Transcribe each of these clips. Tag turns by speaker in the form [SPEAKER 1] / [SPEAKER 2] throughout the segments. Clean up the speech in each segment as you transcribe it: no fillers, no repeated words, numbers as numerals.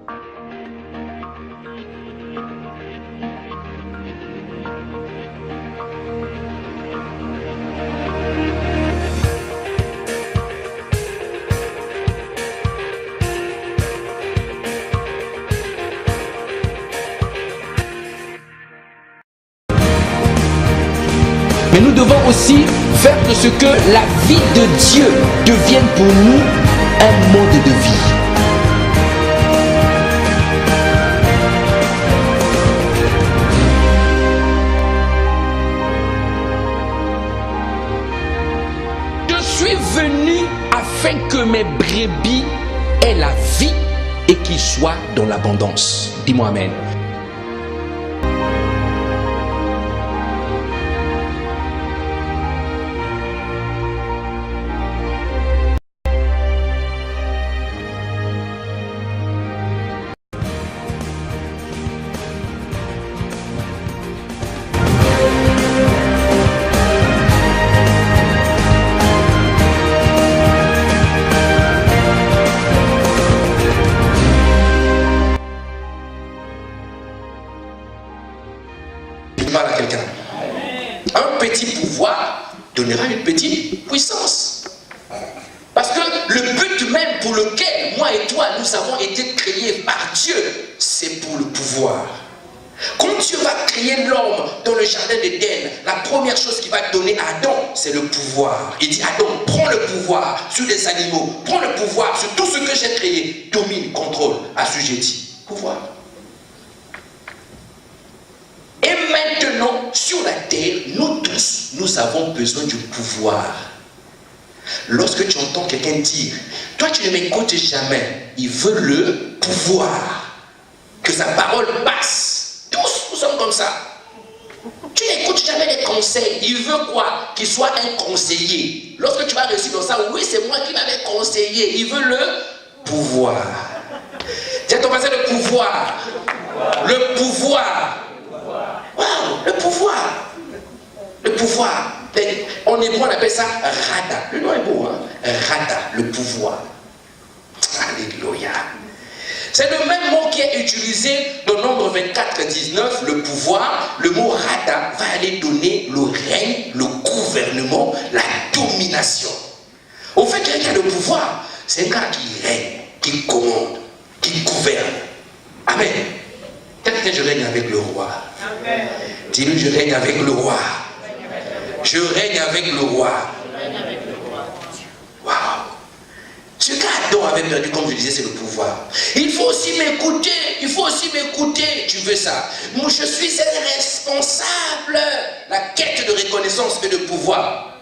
[SPEAKER 1] Mais nous devons aussi faire de ce que la vie de Dieu devienne pour nous un mode de vie. Je suis venu afin que mes brebis aient la vie et qu'ils soient dans l'abondance. Dis-moi amen.
[SPEAKER 2] Parle à quelqu'un. Un petit pouvoir donnera une petite puissance. Parce que le but même pour lequel moi et toi nous avons été créés par Dieu, c'est pour le pouvoir. Quand Dieu va créer l'homme dans le jardin d'Éden, la première chose qu'il va donner à Adam, c'est le pouvoir. Il dit Adam, prends le pouvoir sur les animaux, prends le pouvoir sur tout ce que j'ai créé, domine, contrôle, assujetti. Pouvoir. Et maintenant, sur la terre, nous tous, nous avons besoin du pouvoir. Lorsque tu entends quelqu'un dire, toi tu ne m'écoutes jamais, il veut le pouvoir, que sa parole passe. Tous, nous sommes comme ça. Tu n'écoutes jamais les conseils, il veut quoi? Qu'il soit un conseiller. Lorsque tu vas réussir dans ça, oui c'est moi qui l'avais conseillé, il veut le pouvoir. Dis à ton voisin le pouvoir. Le pouvoir. Wow, le pouvoir. Le pouvoir. En hébreu, on appelle ça Rada. Le nom est beau, hein? Rada, le pouvoir. Alléluia. C'est le même mot qui est utilisé dans Nombre 24, 19, le pouvoir. Le mot Rada va aller donner le règne, le gouvernement, la domination. Au fait, quelqu'un qui a le pouvoir, c'est un gars qui règne, qui commande, qui gouverne. Amen. Quelqu'un, je règne avec le roi. Dis-lui, je règne avec le roi. Je règne avec le roi. Waouh. Ce qu'Adam avait perdu, comme je disais, c'est le pouvoir. Il faut aussi m'écouter. Il faut aussi m'écouter. Tu veux ça? Moi, je suis un responsable. La quête de reconnaissance et de pouvoir.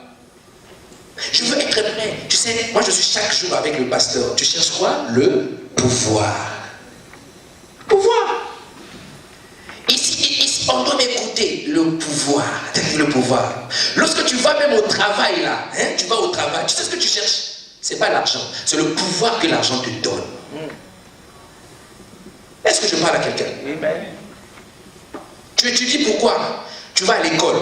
[SPEAKER 2] Je veux être prêt. Tu sais, moi, je suis chaque jour avec le pasteur. Tu cherches quoi? Le pouvoir. Pouvoir. Ici, on doit m'écouter. Le pouvoir. Le pouvoir. Lorsque tu vas même au travail, là, hein, tu vas au travail, tu sais ce que tu cherches? C'est pas l'argent, c'est le pouvoir que l'argent te donne. Est-ce que je parle à quelqu'un? Tu étudies pourquoi? Tu vas à l'école.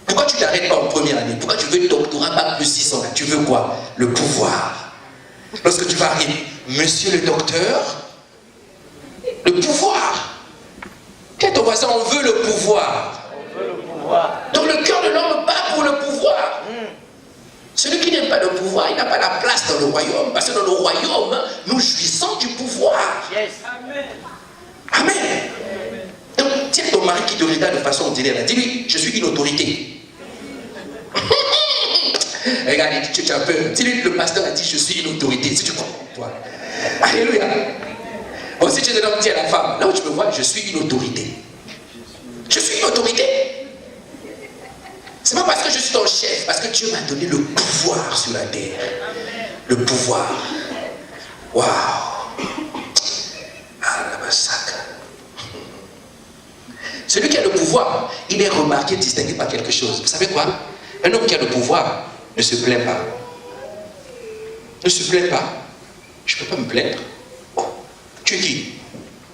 [SPEAKER 2] Pourquoi tu t'arrêtes pas en première année? Pourquoi tu veux doctorat bac plus 600 là? Tu veux quoi? Le pouvoir. Lorsque tu vas arriver, monsieur le docteur, le pouvoir. Qu'est-ce ton voisin? On veut le pouvoir. Dans le cœur de l'homme, pas pour le pouvoir. Celui qui n'aime pas le pouvoir, il n'a pas la place dans le royaume. Parce que dans le royaume, nous jouissons du pouvoir. Yes. Amen. Donc, tiens ton mari qui te regarde de façon ordinaire. Dis-lui, je suis une autorité. Regarde, tu as peur. Dis-lui, le pasteur a dit, je suis une autorité. Si tu comprends, toi. Alléluia. Bon, si tu es un homme, dis à la femme, là où tu me vois, je suis une autorité. Je suis une autorité. C'est pas parce que je suis ton chef, parce que Dieu m'a donné le pouvoir sur la terre. Le pouvoir. Waouh. Ah, la massacre. Celui qui a le pouvoir, il est remarqué, distingué par quelque chose. Vous savez quoi? Un homme qui a le pouvoir ne se plaint pas. Ne se plaint pas. Je ne peux pas me plaindre. Oh, tu es qui?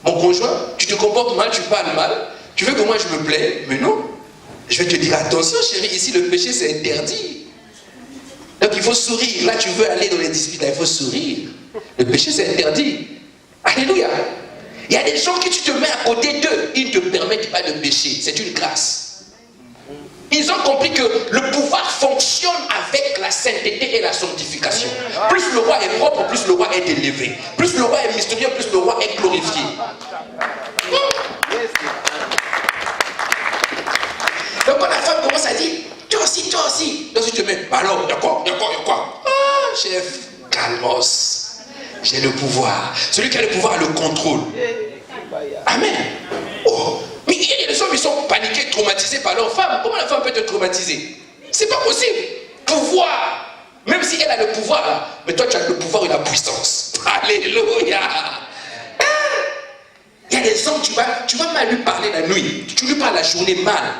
[SPEAKER 2] Mon conjoint? Tu te comportes mal, tu parles mal. Tu veux que moi je me plaie? Mais non. Je vais te dire, attention chérie, ici le péché c'est interdit. Donc il faut sourire. Là tu veux aller dans les disputes, là, il faut sourire. Le péché c'est interdit. Alléluia. Il y a des gens qui tu te mets à côté d'eux, ils ne te permettent pas de pécher. C'est une grâce. Ils ont compris que le pouvoir fonctionne avec la sainteté et la sanctification. Plus le roi est propre, plus le roi est élevé. Plus le roi est mystérieux, plus le roi est glorifié. Donc quand la femme commence à dire, toi aussi, toi aussi. Donc tu te mets, alors, il y a quoi? Ah, chef, calmos. J'ai le pouvoir. Celui qui a le pouvoir a le contrôle. Amen. Oh. Mais les hommes, ils sont paniqués, traumatisés par leur femme. Comment la femme peut te traumatiser? C'est pas possible. Pouvoir. Même si elle a le pouvoir, là, mais toi tu as le pouvoir et la puissance. Alléluia. Il y a des hommes, tu vas mal lui parler la nuit. Tu lui parles la journée mal.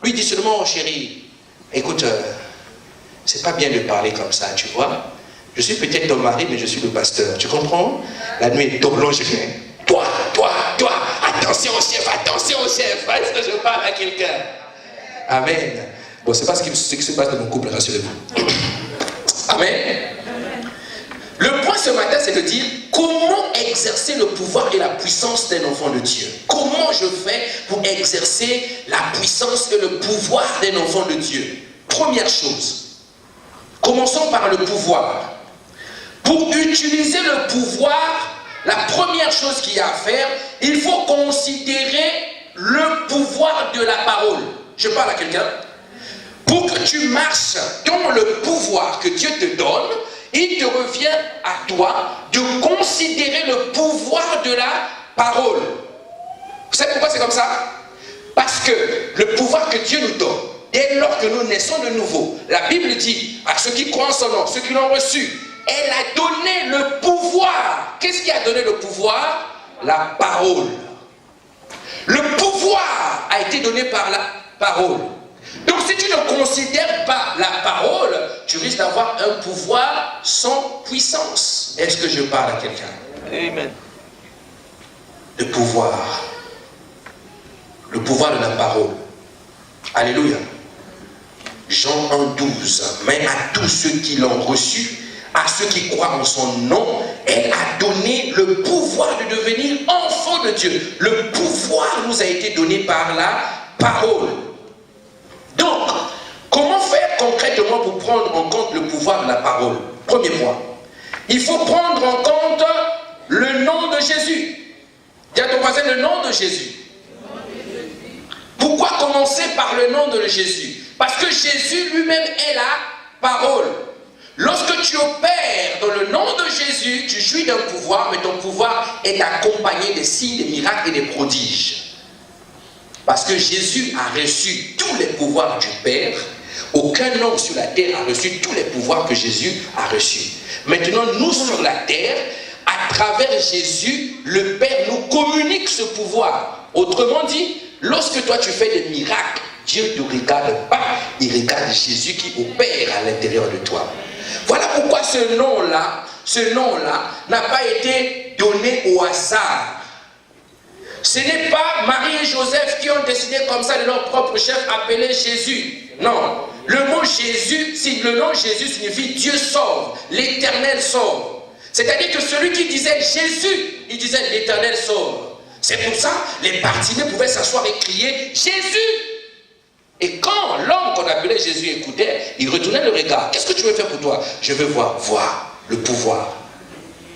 [SPEAKER 2] Lui dit seulement, oh, chérie, écoute, c'est pas bien de parler comme ça, tu vois. Je suis peut-être ton mari, mais je suis le pasteur. Tu comprends? La nuit, t'oblonge rien. Toi, attention au chef. Est-ce que je parle à quelqu'un? Amen. Bon, c'est pas ce qui se passe dans mon couple, rassurez-vous. Amen. Le point ce matin, c'est de dire comment exercer le pouvoir et la puissance d'un enfant de Dieu. Comment je fais pour exercer la puissance et le pouvoir d'un enfant de Dieu? Première chose, commençons par le pouvoir. Pour utiliser le pouvoir, la première chose qu'il y a à faire, il faut considérer le pouvoir de la parole. Je parle à quelqu'un. Pour que tu marches dans le pouvoir que Dieu te donne, il te revient à toi de considérer le pouvoir de la parole. Vous savez pourquoi c'est comme ça? Parce que le pouvoir que Dieu nous donne, dès lors que nous naissons de nouveau, la Bible dit à ceux qui croient en son nom, ceux qui l'ont reçu, elle a donné le pouvoir. Qu'est-ce qui a donné le pouvoir? La parole. Le pouvoir a été donné par la parole. Donc si tu ne considères pas la parole, tu risques d'avoir un pouvoir sans puissance. Est-ce que je parle à quelqu'un?
[SPEAKER 3] Amen.
[SPEAKER 2] Le pouvoir. Le pouvoir de la parole. Alléluia. Jean 1,12. Mais à tous ceux qui l'ont reçu, à ceux qui croient en son nom, elle a donné le pouvoir de devenir enfants de Dieu. Le pouvoir nous a été donné par la parole. Donc, comment faire concrètement pour prendre en compte le pouvoir de la parole? Premier point, il faut prendre en compte le nom de Jésus. Dis à ton voisin le nom de Jésus. Pourquoi commencer par le nom de Jésus? Parce que Jésus lui-même est la parole. Lorsque tu opères dans le nom de Jésus, tu jouis d'un pouvoir, mais ton pouvoir est accompagné des signes, des miracles et des prodiges. Parce que Jésus a reçu tous les pouvoirs du Père. Aucun homme sur la terre a reçu tous les pouvoirs que Jésus a reçus. Maintenant, nous sur la terre, à travers Jésus, le Père nous communique ce pouvoir. Autrement dit, lorsque toi tu fais des miracles, Dieu ne te regarde pas, il regarde Jésus qui opère à l'intérieur de toi. Voilà pourquoi ce nom-là n'a pas été donné au hasard. Ce n'est pas Marie et Joseph qui ont décidé comme ça de leur propre chef appeler Jésus. Non. Le mot Jésus, le nom Jésus signifie Dieu sauve, l'Éternel sauve. C'est-à-dire que celui qui disait Jésus, il disait l'Éternel sauve. C'est pour ça les partisans pouvaient s'asseoir et crier Jésus. Et quand l'homme qu'on appelait Jésus écoutait, il retournait le regard. Qu'est-ce que tu veux faire pour toi? Je veux voir le pouvoir.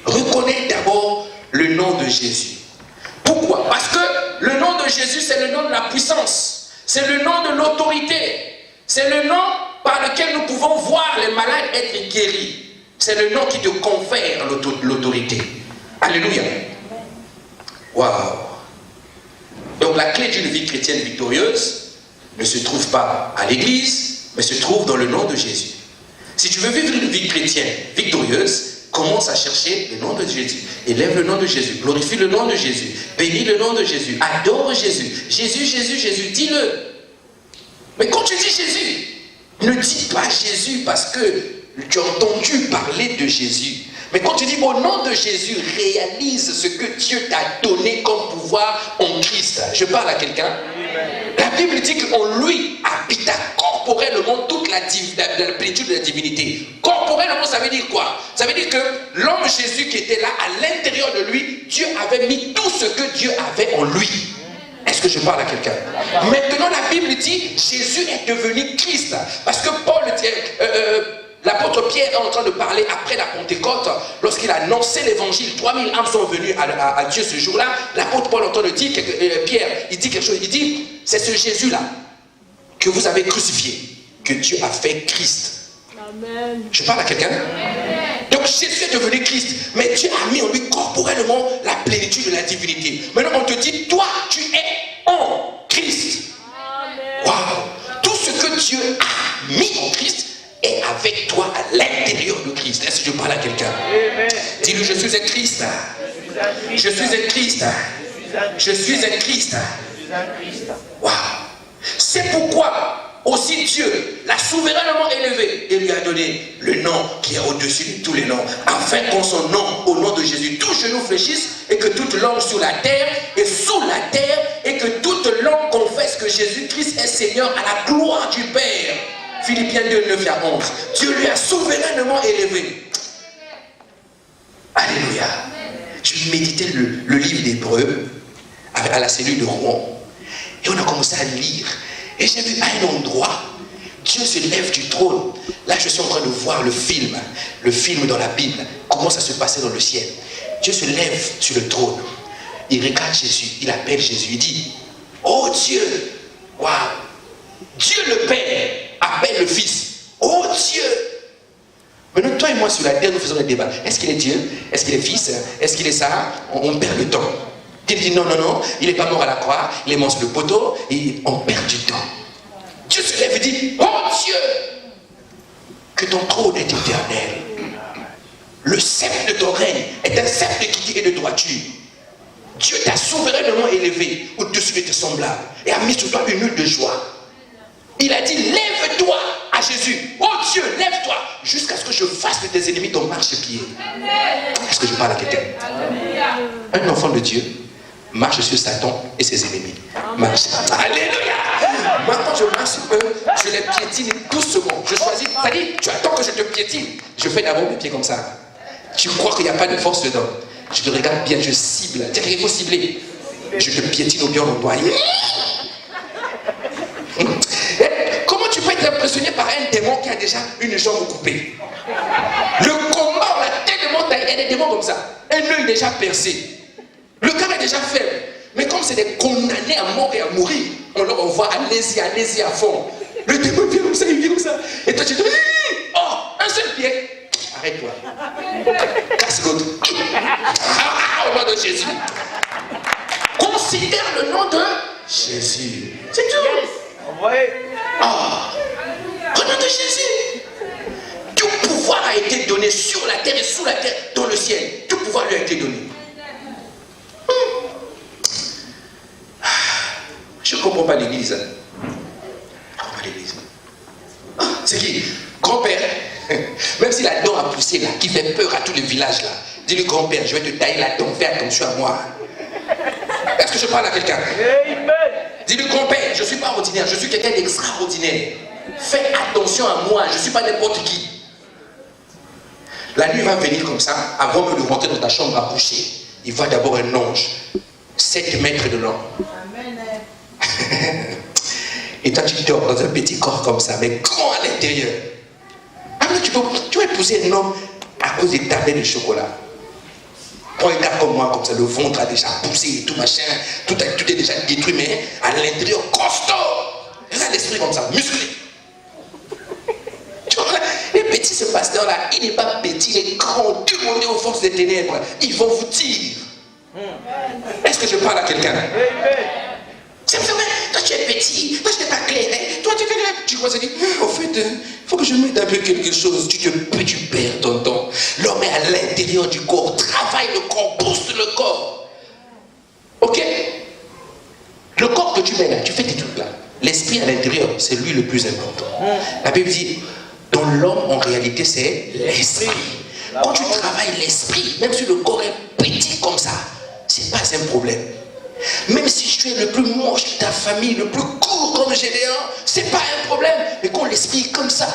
[SPEAKER 2] Reconnais d'abord le nom de Jésus. Pourquoi? Parce que le nom de Jésus, c'est le nom de la puissance. C'est le nom de l'autorité. C'est le nom par lequel nous pouvons voir les malades être guéris. C'est le nom qui te confère l'autorité. Alléluia. Waouh. Donc la clé d'une vie chrétienne victorieuse ne se trouve pas à l'église, mais se trouve dans le nom de Jésus. Si tu veux vivre une vie chrétienne victorieuse, commence à chercher le nom de Jésus. Élève le nom de Jésus. Glorifie le nom de Jésus. Bénis le nom de Jésus. Adore Jésus. Jésus, Jésus, Jésus. Dis-le. Mais quand tu dis Jésus, ne dis pas Jésus parce que tu as entendu parler de Jésus. Mais quand tu dis au nom de Jésus, réalise ce que Dieu t'a donné comme pouvoir en Christ. Je parle à quelqu'un. La Bible dit qu'en lui habita corporellement toute la plénitude de la divinité. Corporellement, ça veut dire quoi? Ça veut dire que l'homme Jésus qui était là, à l'intérieur de lui, Dieu avait mis tout ce que Dieu avait en lui. Est-ce que je parle à quelqu'un? Maintenant, la Bible dit, Jésus est devenu Christ. Parce que l'apôtre Pierre est en train de parler après la Pentecôte, lorsqu'il a annoncé l'évangile. 3000 âmes sont venues à Dieu ce jour-là. L'apôtre Paul est en train de dire, Pierre, il dit quelque chose. Il dit, c'est ce Jésus-là que vous avez crucifié, que Dieu a fait Christ. Amen. Je parle à quelqu'un? Donc Jésus est devenu Christ, mais Dieu a mis en lui corporellement la plénitude de la divinité. Maintenant on te dit, toi tu es en Christ. Waouh! Tout ce que Dieu a mis en Christ est avec toi à l'intérieur de Christ. Est-ce que je parle à quelqu'un? Dis-lui, je suis un Christ. Je suis un Christ. Je suis un Christ. Waouh! C'est pourquoi aussi Dieu l'a souverainement élevé et lui a donné le nom qui est au-dessus de tous les noms, afin qu'en son nom, au nom de Jésus, tout genou fléchisse et que toute langue sur la terre et sous la terre et que toute langue confesse que Jésus-Christ est Seigneur à la gloire du Père. Philippiens 2, 9 à 11. Dieu lui a souverainement élevé. Alléluia. Je méditais le livre d'Hébreux à la cellule de Rouen et on a commencé à lire. Et j'ai vu à un endroit, Dieu se lève du trône. Là, je suis en train de voir le film dans la Bible, comment ça se passait dans le ciel. Dieu se lève sur le trône. Il regarde Jésus, il appelle Jésus, il dit, oh Dieu, waouh, Dieu le Père appelle le Fils, oh Dieu. Maintenant, toi et moi sur la terre, nous faisons le débat. Est-ce qu'il est Dieu? Est-ce qu'il est Fils? Est-ce qu'il est ça? On perd le temps. Il dit non, non, non, il n'est pas mort à la croix, il est mort sur le poteau, et on perd du temps. Dieu se lève et dit, oh Dieu, que ton trône est éternel. Le sceptre de ton règne est un sceptre d'équité et de droiture. Dieu t'a souverainement élevé au-dessus de tes semblables et a mis sur toi une huile de joie. Il a dit, lève-toi à Jésus. Oh Dieu, lève-toi jusqu'à ce que je fasse de tes ennemis ton marchepied. Est-ce que je parle à quelqu'un? Un enfant de Dieu marche sur Satan et ses ennemis. Marche. Alléluia. Maintenant je marche sur eux, je les piétine doucement. Je choisis, c'est-à-dire, tu attends que je te piétine. Je fais d'abord mes pieds comme ça. Tu crois qu'il n'y a pas de force dedans. Je te regarde bien, je cible. Tiens, il faut cibler. Je te piétine au bien endroit. Comment tu peux être impressionné par un démon qui a déjà une jambe coupée? Le combat, on a tellement taillé, il y a des démons comme ça. Un œil déjà percé. Le cœur est déjà faible. Mais comme c'est des condamnés à mort et à mourir, on leur envoie allez-y à fond. Le démon vient comme ça, il vient comme ça. Et toi tu dis, oh, un seul pied. Arrête-toi. Casse l'autre. Au nom de Jésus. Considère le nom de Jésus. C'est tout. Au nom de Jésus. Tout pouvoir a été donné sur la terre et sous la terre, dans le ciel. Tout pouvoir lui a été donné. Je ne comprends pas l'église. Je ne comprends pas l'église. C'est qui? Grand-père. Même si la dent a poussé là, qui fait peur à tous les villages là. Dis-lui, grand-père, je vais te tailler la dent, fais attention à moi. Est-ce que je parle à quelqu'un? Dis-lui, grand-père, je ne suis pas ordinaire, je suis quelqu'un d'extraordinaire. Fais attention à moi, je ne suis pas n'importe qui. La nuit va venir comme ça, avant de rentrer dans ta chambre à coucher. Il voit d'abord un ange, 7 mètres de long. Et toi tu dors dans un petit corps comme ça, mais grand à l'intérieur. Tu vas épouser un homme à cause des tablettes de chocolat. Prends un gars comme moi, comme ça, le ventre a déjà poussé et tout machin, tout est déjà détruit, mais à l'intérieur, costaud. Regarde l'esprit comme ça, musclé. Tu vois, les petits, ce pasteur-là, il n'est pas petit, il est grand, demandez aux forces des ténèbres, ils vont vous dire. Est-ce que je parle à quelqu'un? C'est vrai, toi tu es petit, toi tu n'es pas clair, toi tu crois que au fait, il faut que je mette un peu quelque chose, tu perds ton temps. L'homme est à l'intérieur du corps, travaille le corps, booste le corps. Ok? Le corps que tu mets là, tu fais tes trucs là. L'esprit à l'intérieur, c'est lui le plus important. La Bible dit, dans l'homme en réalité c'est l'esprit. Quand tu travailles l'esprit, même si le corps est petit comme ça, c'est pas un problème. Même si tu es le plus moche de ta famille, le plus court comme Gédéon, c'est pas un problème. Mais quand l'esprit est comme ça,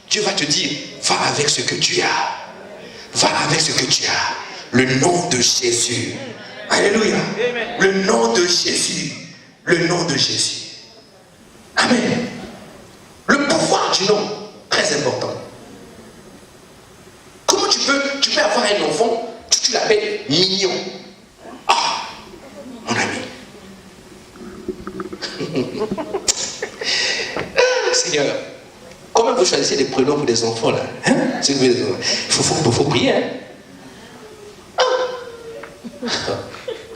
[SPEAKER 2] Dieu va te dire, va avec ce que tu as. Va avec ce que tu as. Le nom de Jésus. Alléluia. Le nom de Jésus. Le nom de Jésus. Amen. Le pouvoir du nom, très important. Comment tu peux avoir un enfant, tu l'appelles mignon. Ah, mon ami. Ah, Seigneur, comment vous choisissez des prénoms pour des enfants là, hein? Il faut prier, hein?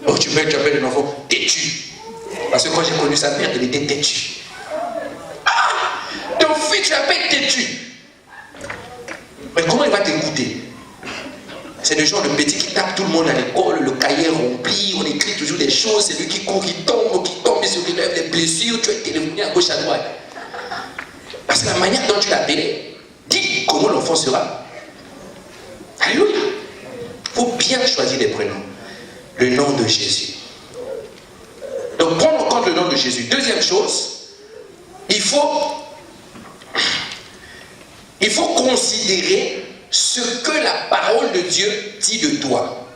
[SPEAKER 2] Oh, tu appelles un enfant têtu. Parce que quand j'ai connu sa mère, elle était têtue. Ah, ton fils, tu l'appelles têtu. Mais comment il va t'écouter? C'est le genre de petit qui tape tout le monde à l'école, le cahier rempli, on écrit toujours des choses, c'est lui qui court, qui tombe, il se relève les blessures, tu es téléphoné à gauche, à droite. Parce que la manière dont tu l'appelles, dis comment l'enfant sera. Alléluia. Il faut bien choisir les prénoms. Le nom de Jésus. Donc prendre en compte le nom de Jésus. Deuxième chose, il faut considérer ce que la parole de Dieu dit de toi.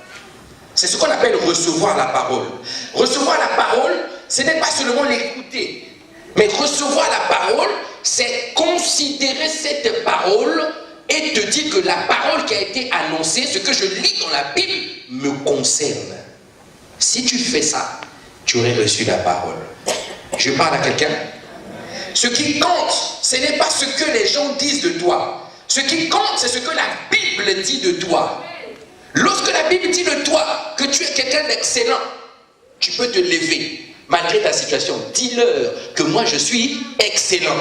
[SPEAKER 2] C'est ce qu'on appelle recevoir la parole. Recevoir la parole, ce n'est pas seulement l'écouter, mais recevoir la parole, c'est considérer cette parole et te dire que la parole qui a été annoncée, ce que je lis dans la Bible, me concerne. Si tu fais ça, tu aurais reçu la parole. Je parle à quelqu'un. Ce qui compte, ce n'est pas ce que les gens disent de toi. Ce qui compte, c'est ce que la Bible dit de toi. Lorsque la Bible dit de toi que tu es quelqu'un d'excellent, tu peux te lever malgré ta situation. Dis-leur que moi je suis excellent.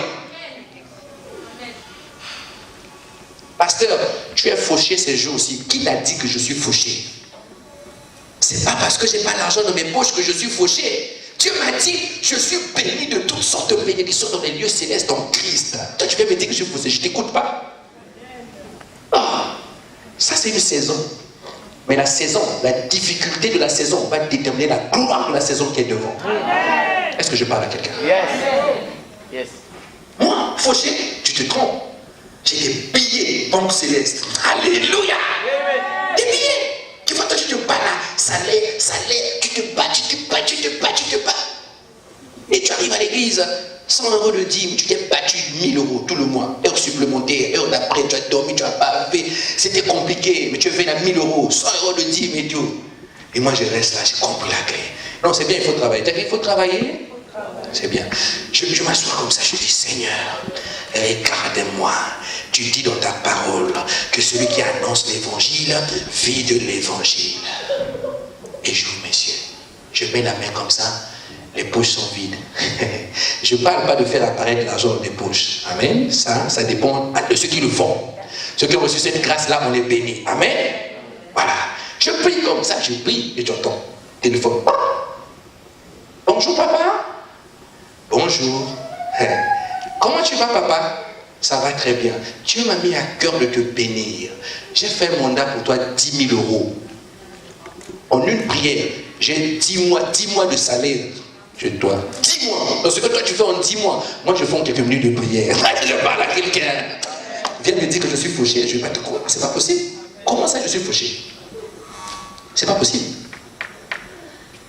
[SPEAKER 2] Pasteur, tu es fauché ces jours-ci. Qui t'a dit que je suis fauché? C'est pas parce que j'ai pas l'argent dans mes poches que je suis fauché. Dieu m'a dit, je suis béni de toutes sortes de bénédictions dans les lieux célestes en Christ. Toi, tu viens me dire que je suis fauché, je t'écoute pas. Ah, ça c'est une saison. Mais la saison, la difficulté de la saison va déterminer la gloire de la saison qui est devant. Est-ce que je parle à quelqu'un?
[SPEAKER 3] Yes. Yes.
[SPEAKER 2] Moi, fauché, tu te trompes. J'ai des billets banque céleste. Alléluia. Des billets. Tu vois, toi, tu te bats là, salaire, tu te bats. Et tu arrives à l'église, 100 € de dîme, tu t'es battu 1000 € tout le mois. Heure supplémentaire, heure d'après, tu as dormi, tu as bavé. C'était compliqué, mais tu veux à 1000 €, 100 € de dîme et tout. Et moi, je reste là, j'ai compris la clé. Non, c'est bien, il faut travailler. T'as dit, il faut travailler? C'est bien. Je m'assois comme ça, je dis, Seigneur, regarde-moi. Tu dis dans ta parole que celui qui annonce l'évangile vit de l'évangile. Et j'ouvre mes yeux. Je mets la main comme ça, les poches sont vides. Je ne parle pas de faire apparaître l'argent dans les poches. Amen. Ça dépend de ceux qui le font. Ceux qui ont reçu cette grâce-là, on les bénit. Amen. Voilà. Je prie comme ça, je prie et j'entends. Téléphone. Bonjour papa. Bonjour. Comment tu vas papa? Ça va très bien. Dieu m'a mis à cœur de te bénir. J'ai fait un mandat pour toi 10 000 €. En une prière, j'ai 10 mois de salaire chez toi. 10 mois. Donc ce que toi tu fais en 10 mois, moi je fais en quelques minutes de prière. Je parle à quelqu'un. Viens me dire que je suis fauché. Je ne vais pas te croire. C'est pas possible. Comment ça je suis fauché? C'est pas possible.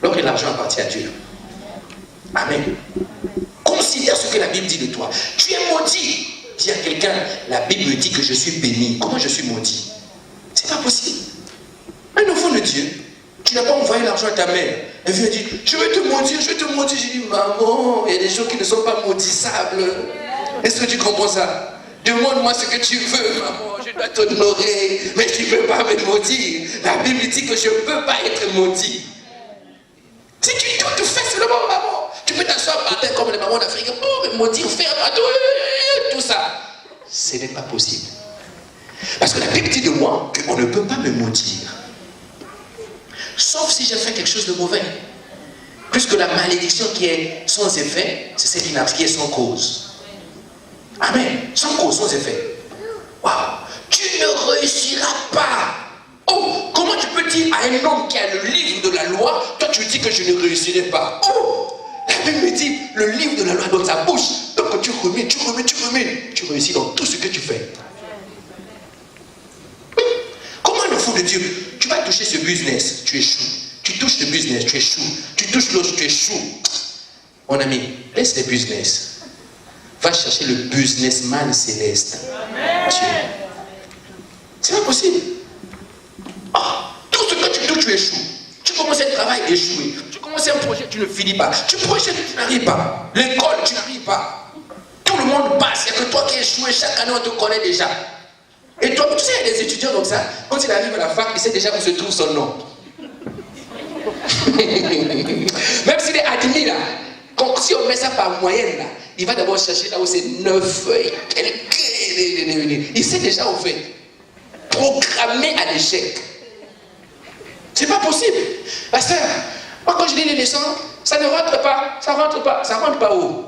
[SPEAKER 2] Donc l'argent appartient à Dieu. Amen. Considère ce que la Bible dit de toi. Tu es maudit. Dis à quelqu'un, la Bible dit que je suis béni. Comment je suis maudit? C'est pas possible. Un enfant de Dieu, tu n'as pas envoyé l'argent à ta mère. Elle vient dire, je vais te maudire, je vais te maudire. J'ai dit, maman, il y a des gens qui ne sont pas maudissables. Est-ce que tu comprends ça? Demande-moi ce que tu veux, maman, je dois t'honorer, mais tu ne peux pas me maudire. La Bible dit que je ne peux pas être maudit. Si tu te fais seulement, maman, tu peux t'asseoir par terre comme les mamans d'Afrique, pour me maudire, faire tout ça. Ce n'est pas possible. Parce que la Bible dit de moi qu'on ne peut pas me maudire. Sauf si j'ai fait quelque chose de mauvais. Puisque la malédiction qui est sans effet, c'est celle qui est sans cause. Amen. Sans cause, sans effet. Waouh. Tu ne réussiras pas. Oh, comment tu peux dire à un homme qui a le livre de la loi, toi tu dis que je ne réussirai pas. Oh, la Bible me dit, le livre de la loi dans sa bouche. Donc quand tu remets, tu réussis dans tout ce que tu fais. Comment un enfant de Dieu, Tu vas toucher ce business, tu échoues. Tu touches le business, tu échoues. Tu touches l'autre, tu échoues. Mon ami, laisse les business. Va chercher le businessman céleste. Dieu. C'est pas possible. Oh, tout ce que tu touches, tu échoues. Tu commences un travail, échoué. Tu commences un projet, tu ne finis pas. Tu projettes, tu n'arrives pas. L'école, tu n'arrives pas. Tout le monde passe, il n'y a que toi qui échoues. Chaque année, on te connaît déjà. Et toi, tu sais, il y a des étudiants comme ça. Quand il arrive à la fac, il sait déjà où se trouve son nom. Même s'il est admis là, si on met ça par moyenne là, il va d'abord chercher là où c'est 9. Il sait déjà au fait. Programmé à l'échec. C'est pas possible. Pasteur, moi quand je lis les leçons, ça ne rentre pas. Ça rentre pas. Ça rentre pas où?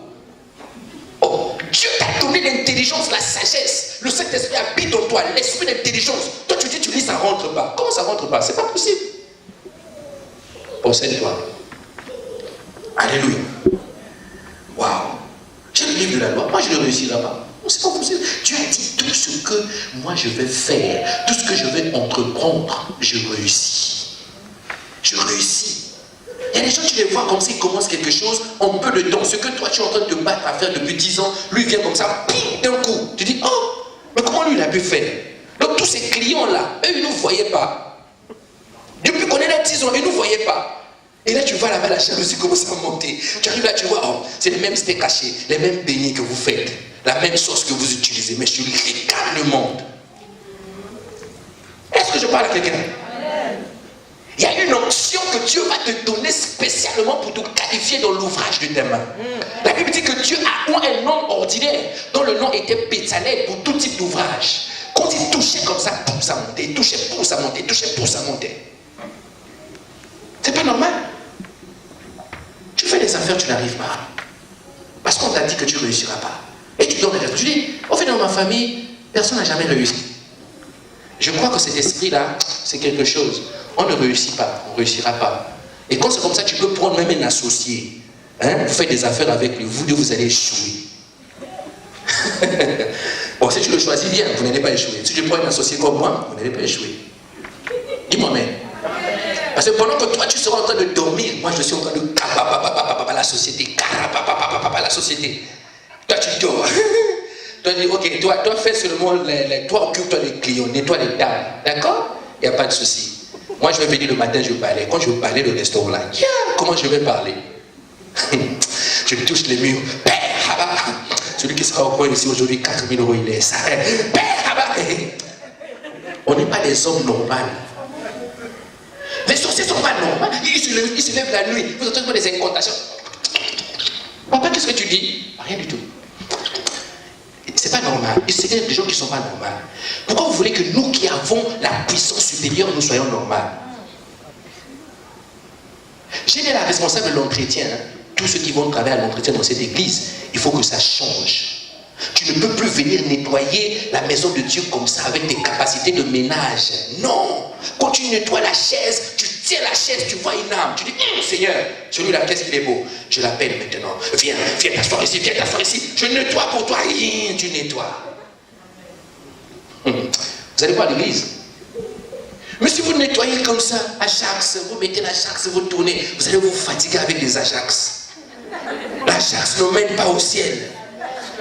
[SPEAKER 2] Oh, Dieu t'a donné l'intelligence, la sagesse. Le Saint-Esprit habite en toi, l'esprit d'intelligence. Toi tu dis, tu lis, ça rentre pas. Comment ça rentre pas? C'est pas possible. Possède-toi. Alléluia. Waouh. J'ai le livre de la loi. Moi, je ne réussirai pas. C'est pas possible. Dieu a dit tout ce que moi je vais faire, tout ce que je vais entreprendre, je réussis. Je réussis. Il y a des gens, tu les vois comme s'ils commencent quelque chose en peu de temps. Ce que toi, tu es en train de te battre à faire depuis 10 ans, lui vient comme ça, d'un coup. Tu dis, oh, mais comment lui, il a pu faire? Donc, tous ces clients-là, eux, ils ne nous voyaient pas. Depuis qu'on est là 10 ans, ils ne nous voyaient pas. Et là, tu vois là-bas, la jalousie commence à monter. Tu arrives là, tu vois, oh, c'est les mêmes steaks hachés, les mêmes beignets que vous faites, la même sauce que vous utilisez, mais je regarde le monde. Est-ce que je parle à quelqu'un? Il y a une onction que Dieu va te donner spécialement pour te qualifier dans l'ouvrage de tes mains. La Bible dit que Dieu a un nom ordinaire dont le nom était Bétzalel pour tout type d'ouvrage. Quand il touchait comme ça, pour ça montait, il touchait pour ça monter, il touchait pour ça monter. C'est pas normal. Tu fais des affaires, tu n'arrives pas. Parce qu'on t'a dit que tu ne réussiras pas. Et tu donnes des réponses. Tu dis, au fait, dans ma famille, personne n'a jamais réussi. Je crois que cet esprit-là, c'est quelque chose. On ne réussit pas, on ne réussira pas. Et quand c'est comme ça, tu peux prendre même un associé. Hein? Vous faites des affaires avec lui, vous deux, vous allez échouer. Bon, si tu le choisis bien, vous n'allez pas échouer. Si tu prends un associé comme moi, vous n'allez pas échouer. Dis-moi même. Parce que pendant que toi, tu seras en train de dormir, moi, je suis en train de la société, la société. Toi, tu dors. Toi, dis, ok, toi fais seulement, toi, occupe-toi des clients, nettoie les dames. D'accord? Il n'y a pas de souci. Moi, je vais venir le matin, je vais parler. Quand je vais parler, le restaurant là, comment je vais parler? Je touche les murs. Celui qui sera au coin ici aujourd'hui, 4 000 €, il est ça. On n'est pas des hommes normaux. Les sorciers ne sont pas normaux. Ils se lèvent la nuit. Vous entendez des incantations. Papa, qu'est-ce que tu dis? Rien du tout. C'est pas normal. C'est des gens qui ne sont pas normaux. Pourquoi vous voulez que nous qui avons la puissance supérieure, nous soyons normaux? J'ai la responsable de l'entretien. Tous ceux qui vont travailler à l'entretien dans cette église, il faut que ça change. Tu ne peux plus venir nettoyer la maison de Dieu comme ça avec tes capacités de ménage. Non. Quand tu nettoies la chaise, tu tiens la chaise, tu vois une âme. Tu dis, Seigneur, celui-là, qu'est-ce qu'il est beau. Je l'appelle maintenant. Viens t'asseoir ici, viens t'asseoir ici. Je nettoie pour toi. Tu nettoies. Vous allez voir l'église. Mais si vous nettoyez comme ça, Ajax, vous mettez l'Ajax, vous tournez, vous allez vous fatiguer avec des Ajax. L'Ajax ne mène pas au ciel.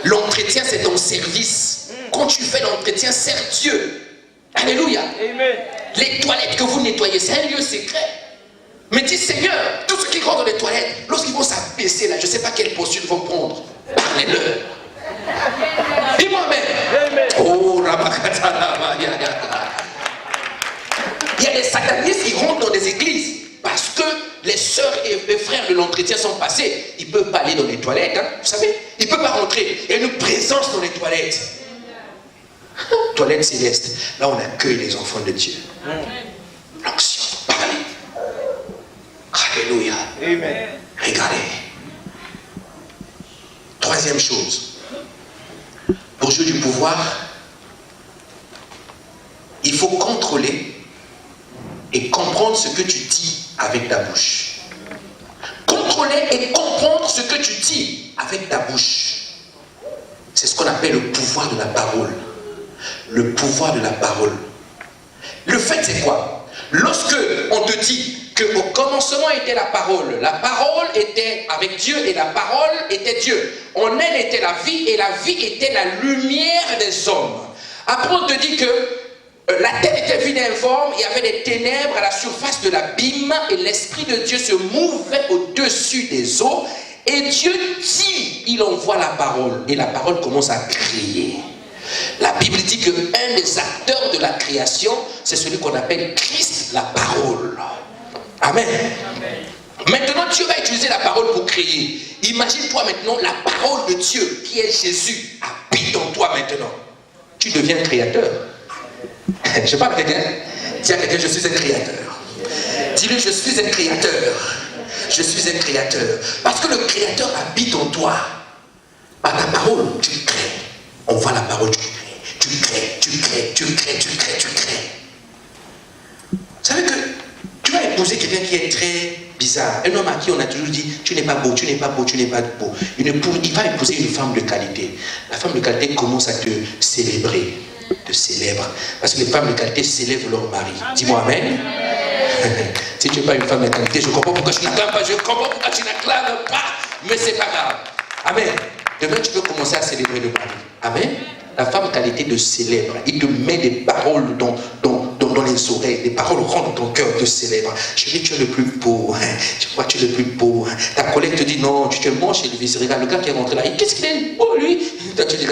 [SPEAKER 2] L'entretien, c'est ton service. Quand tu fais l'entretien, sers Dieu. Alléluia. Amen. Les toilettes que vous nettoyez, c'est un lieu secret. Mais dis, Seigneur, tous ceux qui rentrent dans les toilettes, lorsqu'ils vont s'abaisser là, je ne sais pas quelle posture ils vont prendre. Parlez-leur. Dis-moi même. Oh, il y a des satanistes qui rentrent dans des églises parce que les sœurs et les frères de l'entretien sont passés. Ils ne peuvent pas aller dans les toilettes, hein, vous savez. Ils ne peuvent pas rentrer. Il y a une présence dans les toilettes. Toilettes célestes. Là, on accueille les enfants de Dieu. L'onction, parlez. Alléluia. Amen. Regardez. Troisième chose. Pour jouer du pouvoir, il faut contrôler et comprendre ce que tu dis avec ta bouche. Contrôler et comprendre ce que tu dis avec ta bouche. C'est ce qu'on appelle le pouvoir de la parole. Le pouvoir de la parole. Le fait, c'est quoi? Lorsque on te dit qu'au commencement était la parole était avec Dieu et la parole était Dieu. En elle était la vie et la vie était la lumière des hommes. Après on te dit que la terre était vide et informe, il y avait des ténèbres à la surface de l'abîme et l'Esprit de Dieu se mouvait au-dessus des eaux. Et Dieu dit, il envoie la parole et la parole commence à créer. La Bible dit qu'un des acteurs de la création, c'est celui qu'on appelle Christ, la parole. Amen. Maintenant, Dieu va utiliser la parole pour créer. Imagine-toi maintenant la parole de Dieu, qui est Jésus, habite en toi maintenant. Tu deviens créateur. Je parle à quelqu'un. Dis à quelqu'un, je suis un créateur. Dis-lui, je suis un créateur. Je suis un créateur. Parce que le créateur habite en toi. Par ta parole, tu crées. On voit la parole, tu crées. Tu crées, tu crées, tu crées, tu crées, tu crées. Vous savez que tu vas épouser quelqu'un qui est très bizarre. Un homme à qui on a toujours dit, tu n'es pas beau, tu n'es pas beau, tu n'es pas beau. Il va épouser une femme de qualité. La femme de qualité commence à te célébrer. Te célèbre. Parce que les femmes de qualité célèbrent leur mari. Dis-moi amen. Si tu n'es pas une femme de qualité, je comprends pourquoi tu n'acclames pas, je comprends pourquoi tu n'acclames pas, mais c'est pas grave. Amen. Demain, tu peux commencer à célébrer le mari. Amen. La femme de qualité te célèbre. Il te met des paroles dans les oreilles. Des paroles rentrent dans ton cœur, te célèbre. Je dis, tu es le plus beau. Tu crois que tu es le plus beau. Ta collègue te dit, non, tu te manges chez le vice. Regarde, le gars qui est rentré là, qu'est-ce qu'il est beau, lui? Toi, tu dis,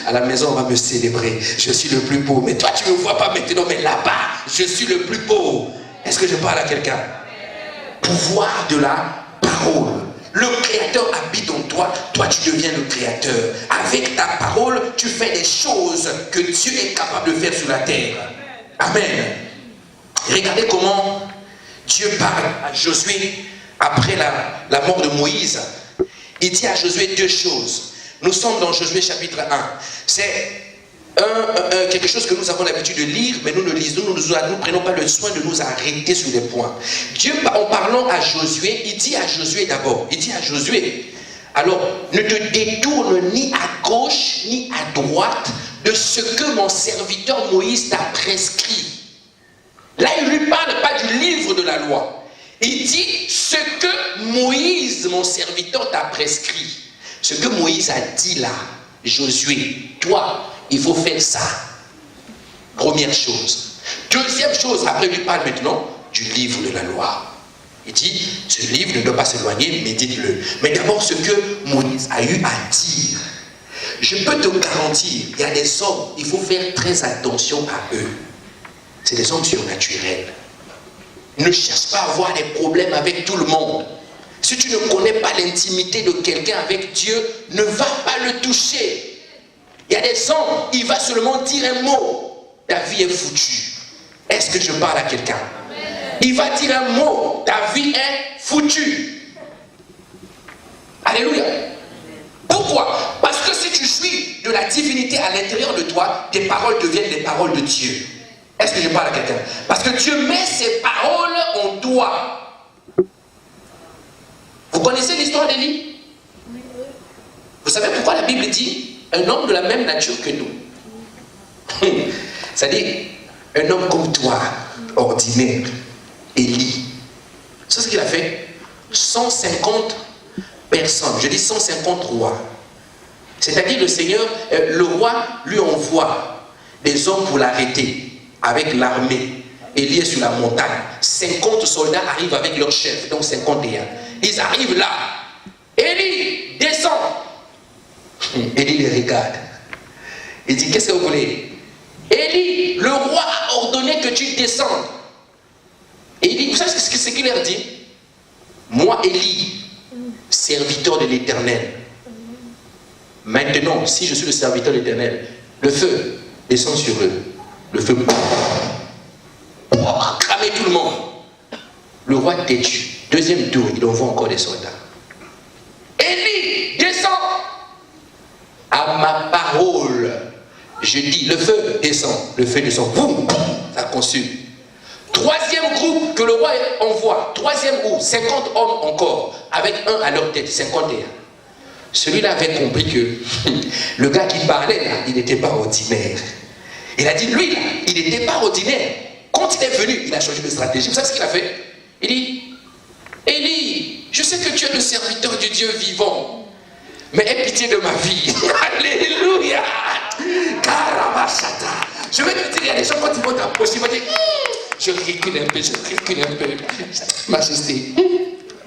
[SPEAKER 2] à la maison, on va me célébrer. Je suis le plus beau. Mais toi, tu ne me vois pas maintenant, mais là-bas, je suis le plus beau. Est-ce que je parle à quelqu'un? Pouvoir de la parole. Le créateur habite en toi, toi tu deviens le créateur. Avec ta parole, tu fais des choses que Dieu est capable de faire sur la terre. Amen. Regardez comment Dieu parle à Josué après la mort de Moïse. Il dit à Josué deux choses. Nous sommes dans Josué chapitre 1. C'est quelque chose que nous avons l'habitude de lire, mais nous ne lisons, nous ne prenons pas le soin de nous arrêter sur les points. Dieu, en parlant à Josué, il dit à Josué d'abord, il dit à Josué, alors ne te détourne ni à gauche ni à droite de ce que mon serviteur Moïse t'a prescrit. Là, il ne lui parle pas du livre de la loi. Il dit ce que Moïse, mon serviteur, t'a prescrit. Ce que Moïse a dit là, Josué, toi, il faut faire ça. Première chose. Deuxième chose, après il lui parle maintenant du livre de la loi. Il dit, ce livre ne doit pas s'éloigner, médite-le. Mais d'abord, ce que Moïse a eu à dire. Je peux te garantir, il y a des hommes, il faut faire très attention à eux. C'est des hommes surnaturels. Ne cherche pas à avoir des problèmes avec tout le monde. Si tu ne connais pas l'intimité de quelqu'un avec Dieu, ne va pas le toucher. Il y a des hommes, il va seulement dire un mot, ta vie est foutue. Est-ce que je parle à quelqu'un? Il va dire un mot, ta vie est foutue. Alléluia. Pourquoi? Parce que si tu suis de la divinité à l'intérieur de toi, tes paroles deviennent des paroles de Dieu. Est-ce que je parle à quelqu'un? Parce que Dieu met ses paroles en toi. Vous connaissez l'histoire d'Élie? Vous savez pourquoi la Bible dit un homme de la même nature que nous? C'est-à-dire un homme comme toi, ordinaire, Élie. C'est ce qu'il a fait. 150 personnes, je dis 150 rois. C'est-à-dire le Seigneur, le roi lui envoie des hommes pour l'arrêter avec l'armée. Élie est sur la montagne. 50 soldats arrivent avec leur chef, donc 51. Ils arrivent là. Élie, descends. Élie les regarde. Il dit, qu'est-ce que vous voulez? Élie, le roi a ordonné que tu descendes. Et il dit, vous savez ce qu'il leur dit? Moi, Élie, serviteur de l'Éternel. Maintenant, si je suis le serviteur de l'Éternel, le feu descend sur eux. Le feu pour cramer tout le monde. Le roi têtu. Deuxième tour, il envoie encore des soldats. Élie, descends. À ma parole, je dis, le feu descend. Le feu descend. Boum, ça consume. Troisième groupe que le roi envoie. Troisième groupe, 50 hommes encore. Avec un à leur tête, 51. Celui-là avait compris que le gars qui parlait là, il n'était pas ordinaire. Il a dit, lui là, il n'était pas ordinaire. quand il est venu, il a changé de stratégie. Vous savez ce qu'il a fait? Il dit, Élie, je sais que tu es le serviteur du Dieu vivant, mais aie pitié de ma vie. Alléluia. Karabashata. Je vais te dire, il y a des gens quand ils vont t'approcher, ils vont dire, je recule un peu. Majesté,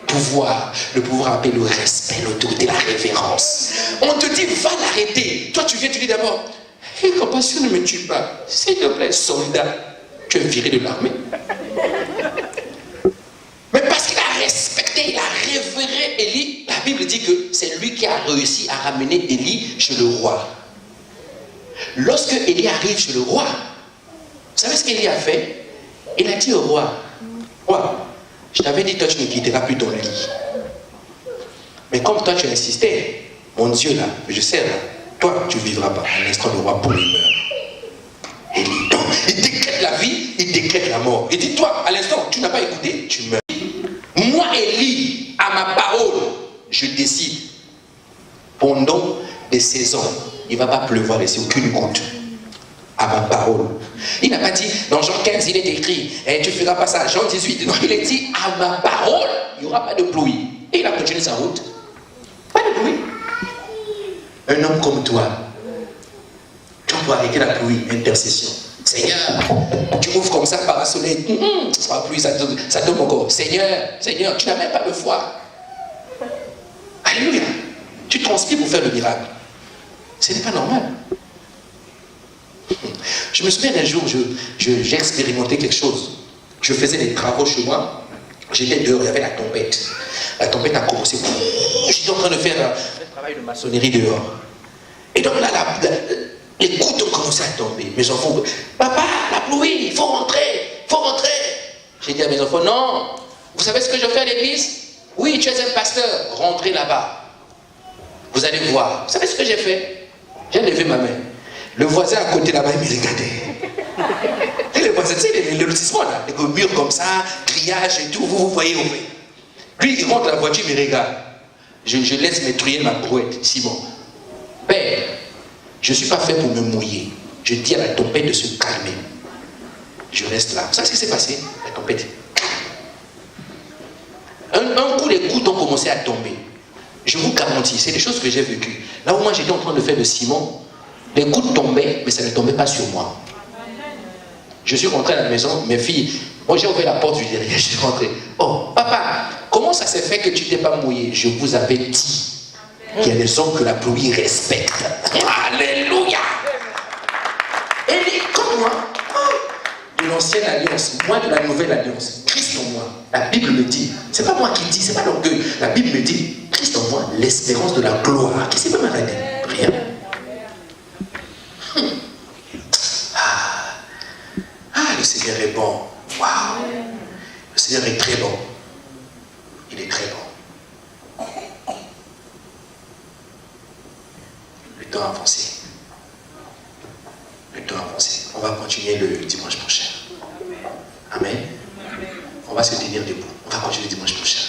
[SPEAKER 2] pouvoir, le pouvoir appelle le respect, l'autorité, la révérence. On te dit, va l'arrêter. Toi, tu viens, tu dis d'abord, compassion, ne me tue pas. S'il te plaît, soldat, tu es viré de l'armée. Mais parce qu'il a respecté, il a révéré Élie, la Bible dit que c'est lui qui a réussi à ramener Élie chez le roi. Lorsque Élie arrive chez le roi, vous savez ce qu'Élie a fait? Il a dit au roi, roi, je t'avais dit, toi tu ne quitteras plus ton lit. Mais comme toi tu insistais, mon Dieu là, je sais là, toi tu ne vivras pas. À l'instant le roi pour il meurt. Élie, donc, il décrète la vie, il décrète la mort. Il dit, toi, à l'instant, tu n'as pas écouté, tu meurs. Moi, Élie, à ma parole, je décide. Pendant des saisons, il ne va pas pleuvoir ici, aucune goutte. À ma parole. Il n'a pas dit, dans Jean 15, il est écrit, tu ne feras pas ça. Jean 18, non, il est dit, à ma parole, il n'y aura pas de pluie. Et il a continué sa route. Pas de pluie. Un homme comme toi, tu dois arrêter la pluie, intercession. Seigneur, tu ouvres comme ça par un soleil, ça sera pluie, ça tombe encore. Seigneur, tu n'as même pas de foi. Alléluia. Tu transpires pour faire le miracle. Ce n'est pas normal. Je me souviens d'un jour, j'ai expérimenté quelque chose. Je faisais des travaux chez moi. J'étais dehors, il y avait la tempête. La tempête a commencé. J'étais en train de faire un travail de maçonnerie dehors. Et donc là, les gouttes ont commencé à tomber. Mes enfants, papa, la pluie, il faut rentrer, il faut rentrer. J'ai dit à mes enfants, non, vous savez ce que je fais à l'église? Oui, tu es un pasteur, rentrez là-bas. Vous allez voir. Vous savez ce que j'ai fait? J'ai levé ma main. Le voisin à côté là-bas, il me regardait. Et le voisin, tu sais, le lotissement là, les murs comme ça, grillage et tout, vous voyez où? Lui, il rentre dans la voiture, il me regarde. Je laisse m'étruyer ma brouette, Simon. Père, je ne suis pas fait pour me mouiller. Je dis à la tempête de se calmer. Je reste là. Vous savez ce qui s'est passé? La tempête. Un coup, les gouttes ont commencé à tomber. Je vous garantis, c'est des choses que j'ai vécues. Là où moi j'étais en train de faire de Simon, les gouttes tombaient, mais ça ne tombait pas sur moi. Je suis rentré à la maison, mes filles, moi j'ai ouvert la porte du derrière, je suis rentré. Oh, papa, comment ça s'est fait que tu t'es pas mouillé? Je vous avais dit qu'il y a des hommes que la pluie respecte. Alléluia! Et comme moi, de l'ancienne alliance, moi de la nouvelle alliance, Christ en moi, la Bible me dit, c'est pas moi qui dis, c'est pas l'orgueil, la Bible me dit, Christ en moi, l'espérance de la gloire. Qu'est-ce qui peut m'arrêter? Rien. Le Seigneur est bon. Waouh! Le Seigneur est très bon. Il est très bon. Le temps avance. Le temps avance. On va continuer le dimanche prochain. Amen. On va se tenir debout. On va continuer le dimanche prochain.